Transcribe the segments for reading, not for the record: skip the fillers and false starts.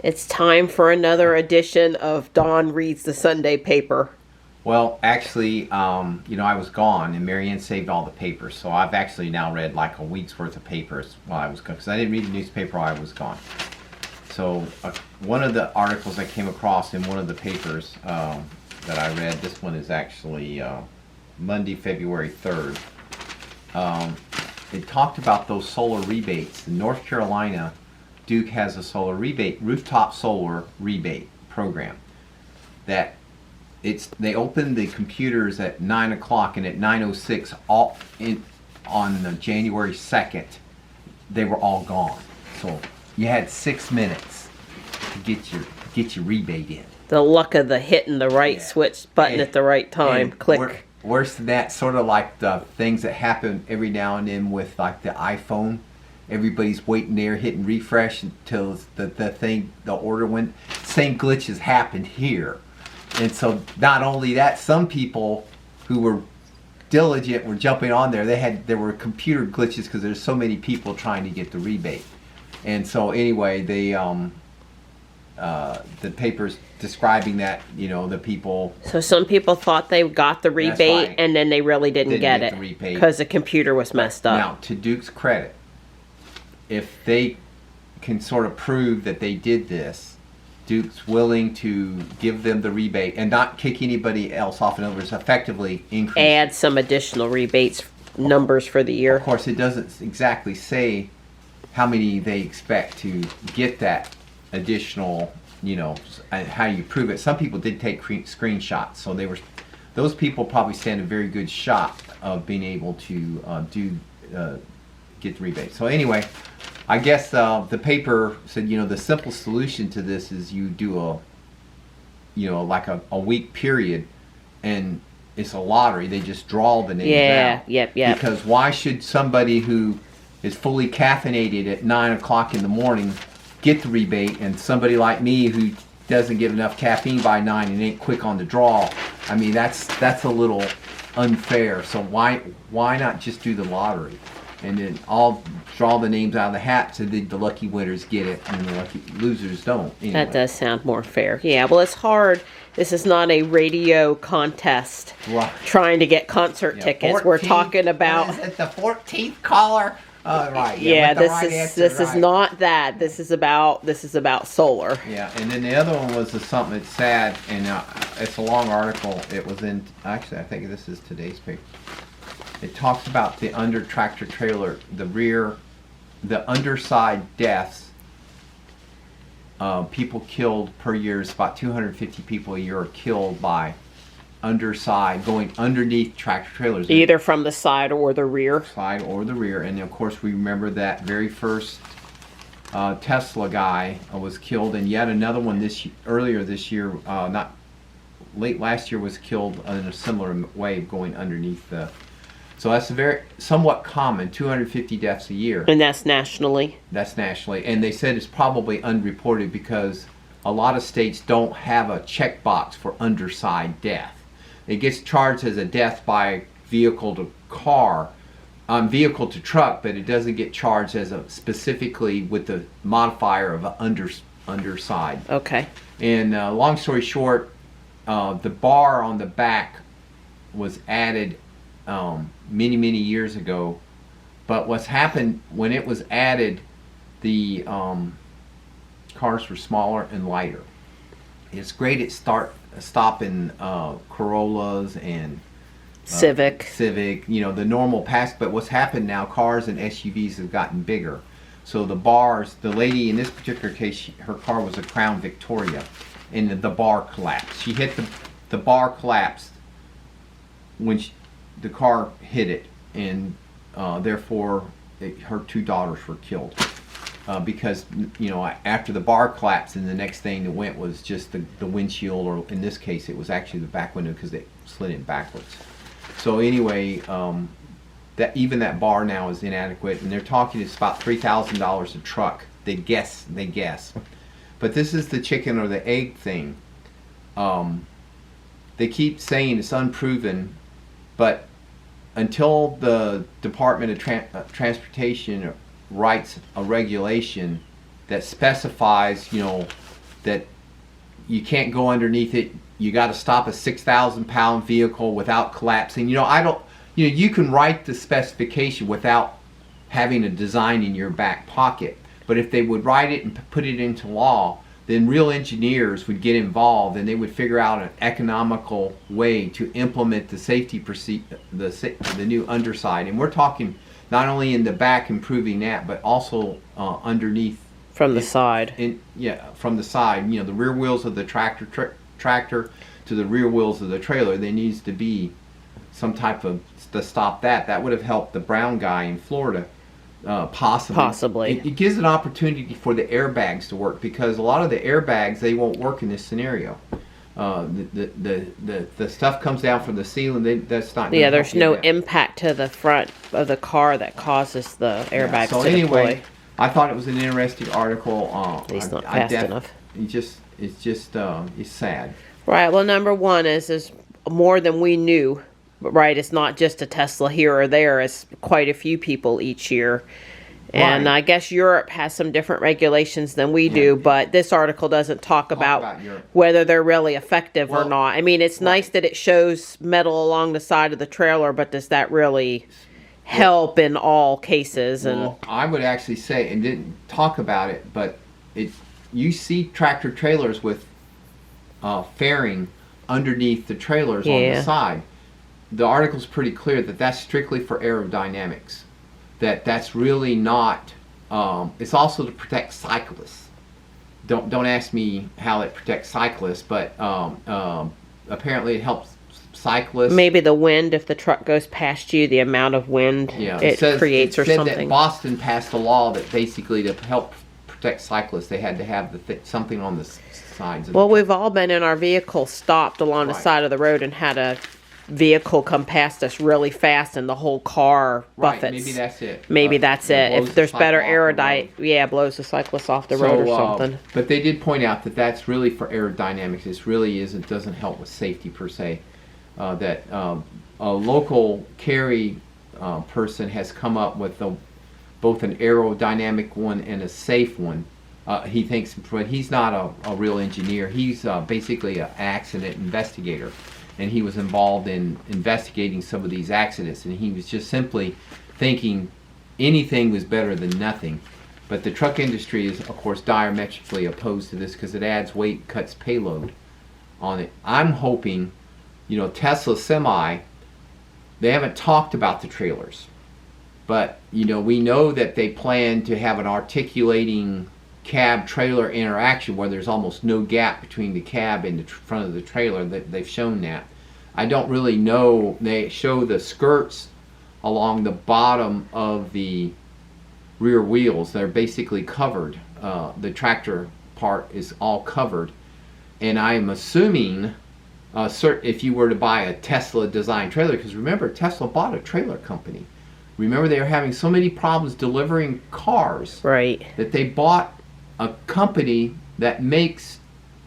It's time for another edition of Dawn Reads the Sunday Paper. Well, actually, I was gone, and Marianne saved all the papers, so I've actually now read like a week's worth of papers while I was gone, because I didn't read the newspaper while I was gone. So one of the articles I came across in one of the papers that I read, this one is actually Monday, February 3rd. It talked about those solar rebates. In North Carolina, Duke has a solar rebate, rooftop solar rebate program. That they opened the computers at 9 o'clock, and at 9:06 on January 2nd, they were all gone. So you had 6 minutes to get your rebate in. The luck of the hitting the right switch button at the right time. Click. Worse than that, sort of like the things that happen every now and then with like the iPhone. Everybody's waiting there, hitting refresh until the order went. Same glitches happened here. And so not only that, some people who were diligent were jumping on there. There were computer glitches because there's so many people trying to get the rebate. And so anyway, the paper's describing that, the people. So some people thought they got the rebate, and then they really didn't get it because the computer was messed up. Now, to Duke's credit, if they can sort of prove that they did this, Duke's willing to give them the rebate and not kick anybody else off. In other words, effectively increase. Add some additional rebates numbers for the year. Of course, it doesn't exactly say how many they expect to get that additional, how you prove it. Some people did take screenshots, so those people probably stand a very good shot of being able to get the rebate. So anyway, I guess the paper said, the simple solution to this is you do like a week period, and it's a lottery. They just draw the names out. Yep. Because why should somebody who is fully caffeinated at 9 o'clock in the morning get the rebate, and somebody like me who doesn't get enough caffeine by 9 and ain't quick on the draw? I mean, that's a little unfair. So why not just do the lottery? And then I'll draw the names out of the hat so that the lucky winners get it and the lucky losers don't. Anyway. That does sound more fair. Yeah, well, it's hard. This is not a radio contest trying to get concert tickets. We're talking about... Is it the 14th caller? Right. Yeah, this is not that. This is about solar. Yeah, and then the other one was something that's sad, and it's a long article. It was in... Actually, I think this is today's paper. It talks about the under tractor trailer, the underside deaths. People killed per year is about 250 people a year are killed by underside, going underneath tractor trailers. Either from the side or the rear. Side or the rear. And of course we remember that very first Tesla guy was killed, and yet another one earlier this year, late last year, was killed in a similar way, going underneath the... So that's somewhat common, 250 deaths a year. And that's nationally? That's nationally. And they said it's probably unreported because a lot of states don't have a checkbox for underside death. It gets charged as a death by vehicle to car, vehicle to truck, but it doesn't get charged as specifically with the modifier of an underside. Okay. And long story short, the bar on the back was added many years ago, but what's happened when it was added, the cars were smaller and lighter. It's great at stopping Corollas and Civic, the normal pass. But what's happened now, cars and SUVs have gotten bigger. So the bars, the lady in this particular case, her car was a Crown Victoria, and the bar collapsed. She hit the bar collapsed when the car hit it, and therefore her two daughters were killed because after the bar collapsed, and the next thing that went was just the windshield, or in this case it was actually the back window because they slid it backwards. So anyway, that bar now is inadequate, and they're talking it's about $3,000 a truck. They guess, but this is the chicken or the egg thing. They keep saying it's unproven, but until the Department of Transportation writes a regulation that specifies, you know, that you can't go underneath it. You got to stop a 6,000-pound vehicle without collapsing. You know, you can write the specification without having a design in your back pocket. But if they would write it and put it into law, then real engineers would get involved and they would figure out an economical way to implement the safety the new underside. And we're talking not only in the back improving that, but also underneath. From the side. From the side. You know, the rear wheels of the tractor to the rear wheels of the trailer, there needs to be some type of to stop that. That would have helped the brown guy in Florida. Possibly. It gives an opportunity for the airbags to work, because a lot of the airbags, they won't work in this scenario. The stuff comes down from the ceiling. That's not. Yeah, there's no impact to the front of the car that causes the airbags to deploy. I thought it was an interesting article. At least not fast enough. It's sad. Right. Well, number one is more than we knew. Right, it's not just a Tesla here or there. It's quite a few people each year. And right. I guess Europe has some different regulations than we do, but this article doesn't talk about whether they're really effective or not. I mean, it's nice that it shows metal along the side of the trailer, but does that really help in all cases? Well, I would actually say, and didn't talk about it, but you see tractor trailers with fairing underneath the trailers on the side. The article's pretty clear that that's strictly for aerodynamics. That's really not. It's also to protect cyclists. Don't ask me how it protects cyclists, but apparently it helps cyclists. Maybe the wind, if the truck goes past you, the amount of wind it creates or something. That Boston passed a law that basically to help protect cyclists, they had to have something on the sides. Well, we've all been in our vehicle stopped along the side of the road and had a vehicle come past us really fast and the whole car buffets. Right, maybe that's it. Maybe that's it. If there's better aerodynamics, blows the cyclist off the road or something. But they did point out that that's really for aerodynamics. This really doesn't help with safety per se. That a local carry person has come up with both an aerodynamic one and a safe one. He thinks, but he's not a real engineer. He's basically an accident investigator. And he was involved in investigating some of these accidents, and he was just simply thinking anything was better than nothing. But the truck industry is, of course, diametrically opposed to this because it adds weight, cuts payload on it. I'm hoping, Tesla Semi, they haven't talked about the trailers, but we know that they plan to have an articulating cab trailer interaction where there's almost no gap between the cab and the front of the trailer. That they've shown that. I don't really know. They show the skirts along the bottom of the rear wheels. They're basically covered. The tractor part is all covered, and I'm assuming if you were to buy a Tesla design trailer, because remember, Tesla bought a trailer company. Remember, they were having so many problems delivering cars, right, that they bought a company that makes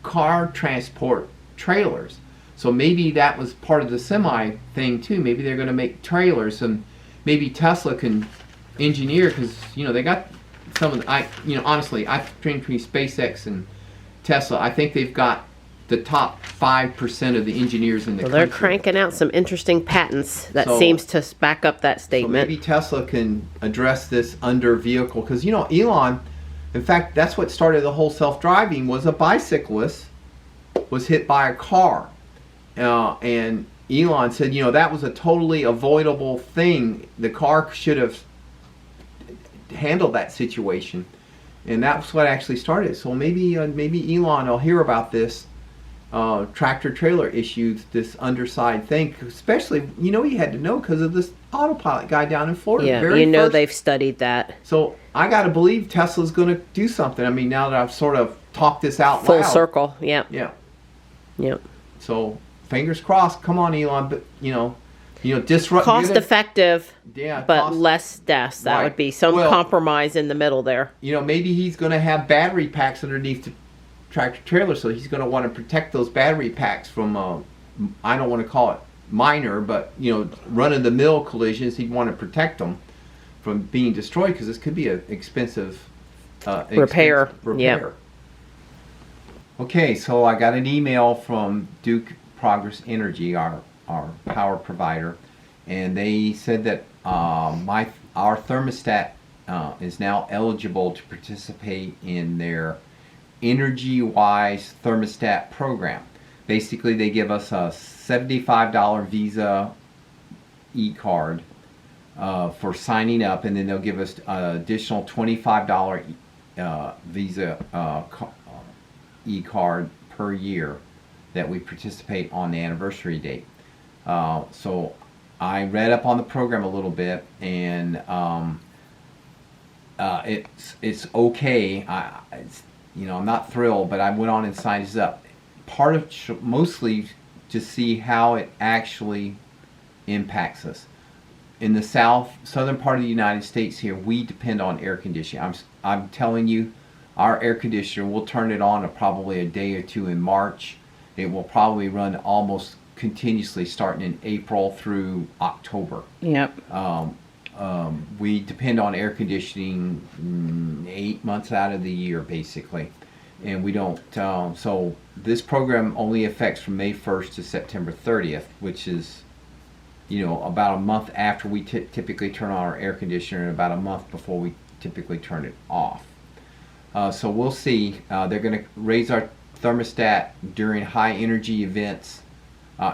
car transport trailers. So maybe that was part of the semi thing too. Maybe they're going to make trailers, and maybe Tesla can engineer, because they got some of the, honestly, I think between SpaceX and Tesla, I think they've got the top 5% of the engineers in the country. They're cranking out some interesting patents that seems to back up that statement. So maybe Tesla can address this under vehicle, because Elon, in fact, that's what started the whole self-driving. Was a bicyclist was hit by a car, and Elon said, that was a totally avoidable thing. The car should have handled that situation, and that's what actually started. So maybe Elon will hear about this tractor trailer issue, this underside thing, especially he had to know because of this autopilot guy down in Florida. Yeah, they've studied that. So I got to believe Tesla's going to do something. I mean, now that I've sort of talked this out full loud. circle. Yeah. So fingers crossed. Come on, Elon, but disrupt. Cost effective. Yeah, but less deaths. That would be some compromise in the middle there. Maybe he's going to have battery packs underneath the tractor trailer, so he's going to want to protect those battery packs from I don't want to call it minor, but run-of-the-mill collisions. He'd want to protect them from being destroyed, because this could be an expensive Repair. Repair. Okay, so I got an email from Duke Progress Energy, our power provider, and they said that our thermostat is now eligible to participate in their Energy-Wise thermostat program. Basically, they give us a $75 Visa e-card for signing up, and then they'll give us an additional $25 Visa e-card per year that we participate on the anniversary date. So I read up on the program a little bit, and it's okay. I'm not thrilled, but I went on and signed this up. Part of mostly to see how it actually impacts us. In the southern part of the United States here, we depend on air conditioning. I'm telling you, our air conditioner, we'll turn it on probably a day or two in March. It will probably run almost continuously starting in April through October. Yep. We depend on air conditioning 8 months out of the year, basically. And we don't, so this program only affects from May 1st to September 30th, which is, about a month after we typically turn on our air conditioner and about a month before we typically turn it off. So we'll see. They're going to raise our thermostat during high energy events,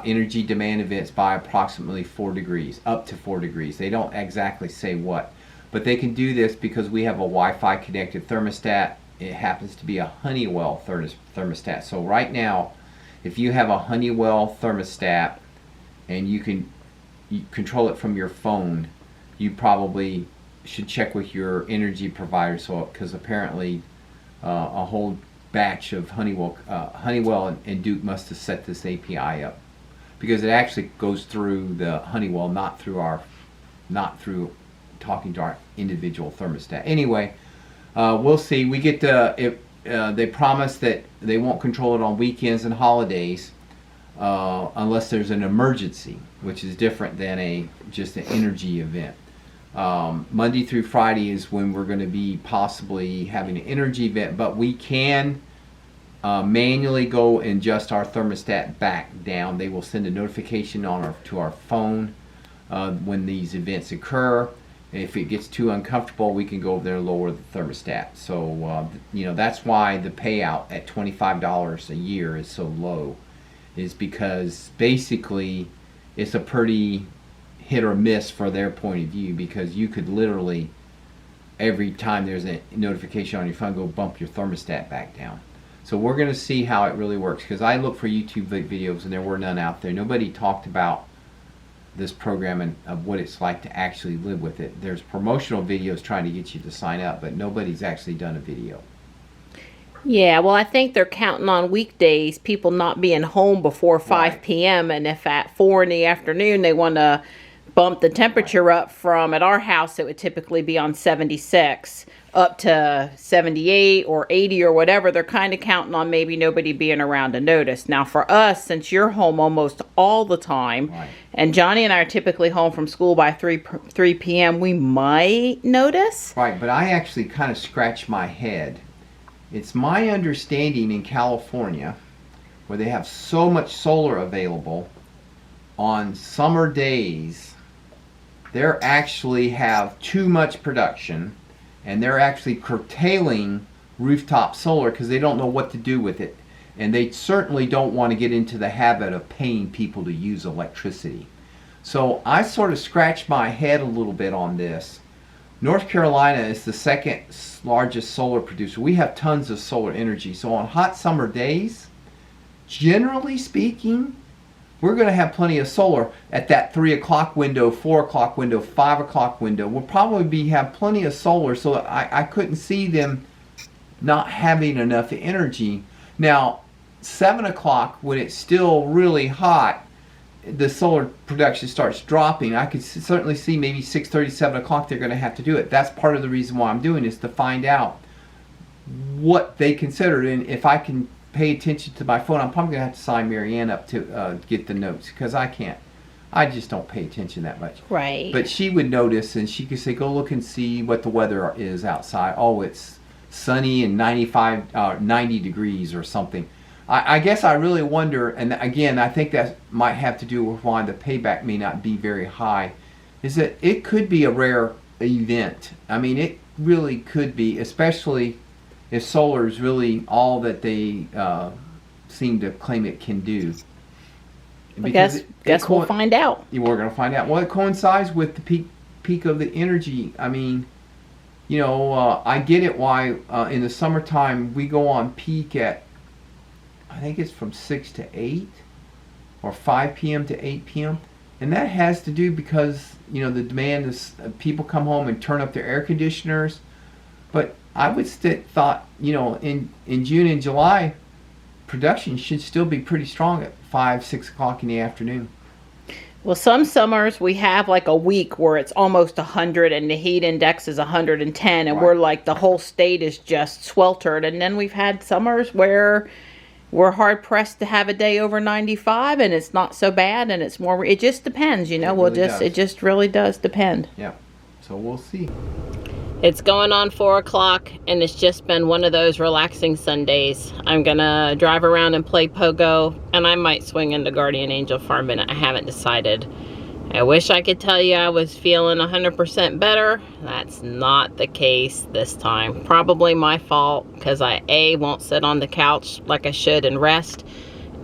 energy demand events by approximately 4 degrees, up to 4 degrees. They don't exactly say what, but they can do this because we have a Wi-Fi connected thermostat. It happens to be a Honeywell thermostat. So right now, if you have a Honeywell thermostat and you control it from your phone, you probably should check with your energy provider, because apparently a whole batch of Honeywell and Duke must have set this API up, because it actually goes through the Honeywell, not through talking to our individual thermostat. Anyway, we'll see. We get they promise that they won't control it on weekends and holidays unless there's an emergency, which is different than just an energy event. Monday through Friday is when we're going to be possibly having an energy event, but we can manually go and adjust our thermostat back down. They will send a notification to our phone when these events occur. If it gets too uncomfortable, we can go over there and lower the thermostat. So that's why the payout at $25 a year is so low, is because basically it's a pretty hit or miss for their point of view, because you could literally, every time there's a notification on your phone, go bump your thermostat back down. So we're going to see how it really works, because I looked for YouTube videos and there were none out there. Nobody talked about this program and of what it's like to actually live with it. There's promotional videos trying to get you to sign up, but nobody's actually done a video. Yeah, well, I think they're counting on weekdays, people not being home before 5 p.m. And if at 4 in the afternoon they want to bump the temperature up from, at our house, it would typically be on 76 up to 78 or 80 or whatever. They're kind of counting on maybe nobody being around to notice. Now for us, since you're home almost all the time, and Johnny and I are typically home from school by 3 p.m., we might notice. Right, but I actually kind of scratch my head. It's my understanding in California, where they have so much solar available, on summer days, they actually have too much production, and they're actually curtailing rooftop solar because they don't know what to do with it. And they certainly don't want to get into the habit of paying people to use electricity. So I sort of scratched my head a little bit on this. North Carolina is the second largest solar producer. We have tons of solar energy. So on hot summer days, generally speaking, we're going to have plenty of solar at that 3 o'clock window, 4 o'clock window, 5 o'clock window. We'll probably have plenty of solar, so I couldn't see them not having enough energy. Now, 7 o'clock, when it's still really hot, the solar production starts dropping. I could certainly see maybe 6:30, 7 o'clock they're going to have to do it. That's part of the reason why I'm doing this, to find out what they considered. And if I can pay attention to my phone, I'm probably going to have to sign Marianne up to get the notes, because I just don't pay attention that much. Right. But she would notice, and she could say, go look and see what the weather is outside. Oh, it's sunny and 90 degrees or something. I guess I really wonder, and again, I think that might have to do with why the payback may not be very high, is that it could be a rare event. I mean, it really could be, especially if solar is really all that they seem to claim it can do. I guess we'll find out. We're going to find out. Well, it coincides with the peak of the energy. I mean, you know, I get it why in the summertime we go on peak at, I think it's from 6 to 8 or 5 p.m. to 8 p.m. And that has to do because, you know, the demand is, people come home and turn up their air conditioners. But I would thought, you know, in June and July, production should still be pretty strong at 5, 6 o'clock in the afternoon. Well, some summers we have like a week where it's almost 100 and the heat index is 110 and Right. we're like the whole state is just sweltered. And then we've had summers where we're hard pressed to have a day over 95 and it's not so bad and it's more, it just depends, you know, it just really does depend. Yeah. So we'll see. It's going on 4 o'clock and it's just been one of those relaxing Sundays. I'm gonna drive around and play pogo and I might swing into Guardian Angel for a minute. I haven't decided. I wish I could tell you I was feeling 100% better. That's not the case this time. Probably my fault because I A, won't sit on the couch like I should and rest,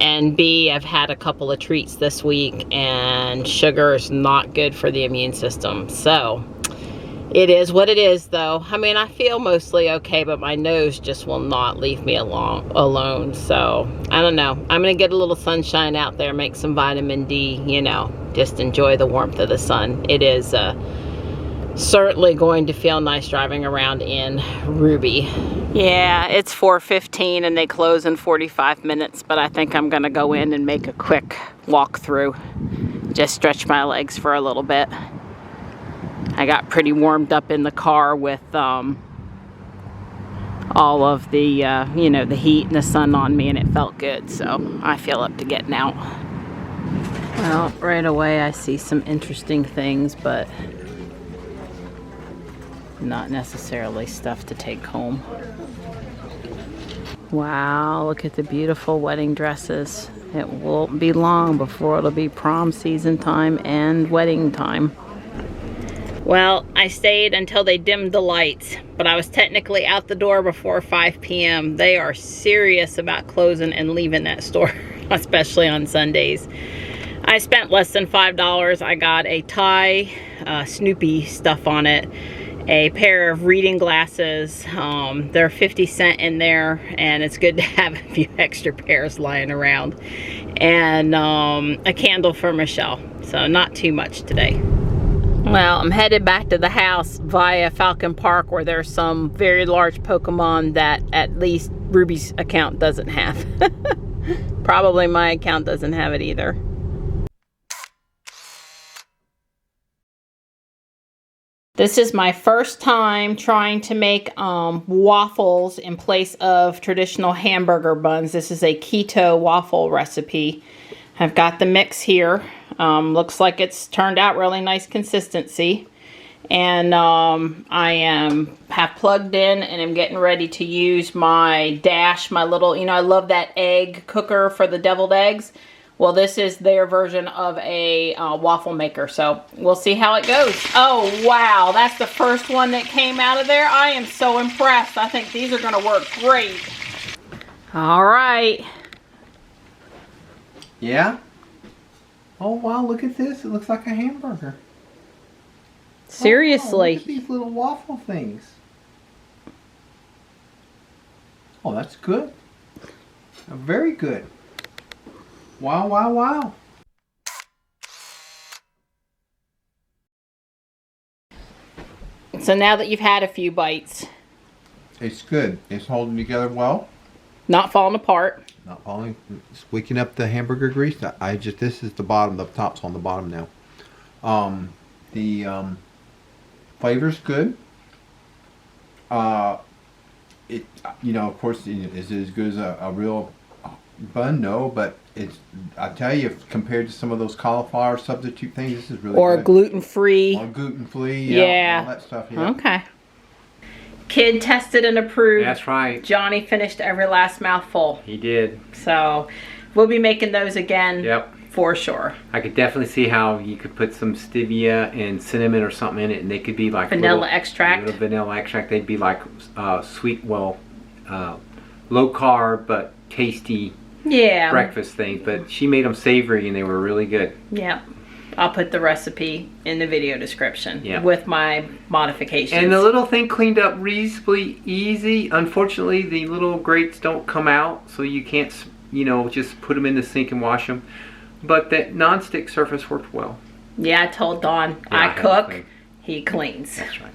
and B, I've had a couple of treats this week and sugar is not good for the immune system. So it is what it is though. I mean, I feel mostly okay, but my nose just will not leave me alone. So I don't know. I'm gonna get a little sunshine out there, make some vitamin D, you know, just enjoy the warmth of the sun. It is certainly going to feel nice driving around in Ruby. Yeah, it's 4:15 and they close in 45 minutes, but I think I'm gonna go in and make a quick walk through. Just stretch my legs for a little bit. I got pretty warmed up in the car with all of the, you know, the heat and the sun on me, and it felt good, so I feel up to getting out. Well, right away I see some interesting things, but not necessarily stuff to take home. Wow, look at the beautiful wedding dresses. It won't be long before it'll be prom season time and wedding time. Well, I stayed until they dimmed the lights, but I was technically out the door before 5 p.m. They are serious about closing and leaving that store, especially on Sundays. I spent less than $5. I got a tie, Snoopy stuff on it, a pair of reading glasses. They're 50 cents in there, and it's good to have a few extra pairs lying around, and a candle for Michelle. So not too much today. Well, I'm headed back to the house via Falcon Park, where there's some very large Pokemon that at least Ruby's account doesn't have. Probably my account doesn't have it either. This is my first time trying to make waffles in place of traditional hamburger buns. This is a keto waffle recipe. I've got the mix here. Looks like it's turned out really nice consistency. And I have plugged in and I'm getting ready to use my Dash, my little, you know, I love that egg cooker for the deviled eggs. Well, this is their version of a waffle maker, so we'll see how it goes. Oh, wow, that's the first one that came out of there. I am so impressed. I think these are going to work great. All right. Yeah? Oh, wow, look at this. It looks like a hamburger. Seriously. Oh, wow, look at these little waffle things. Oh, that's good. Very good. Wow, wow, wow. So now that you've had a few bites. It's good. It's holding together well. Not falling apart. Not falling. It's wicking up the hamburger grease. This is the bottom. The top's on the bottom now. The flavor's good. It, you know, of course, is it as good as a real bun? No, but it's, I tell you, compared to some of those cauliflower substitute things, this is really or good. Gluten-free. Or gluten-free, yeah. all that stuff. Yeah. Okay. Kid tested and approved. That's right. Johnny finished every last mouthful. He did. So we'll be making those again. Yep. For sure. I could definitely see how you could put some stevia and cinnamon or something in it, and they could be like vanilla extract. Little vanilla extract. They'd be like sweet, low carb but tasty. Yeah. Breakfast things. But she made them savory, and they were really good. Yeah. I'll put the recipe in the video description. Yeah. With my modifications. And the little thing cleaned up reasonably easy. Unfortunately, the little grates don't come out, so you can't, just put them in the sink and wash them. But that non-stick surface worked well. Yeah, I told Don, I cook, he cleans. That's right.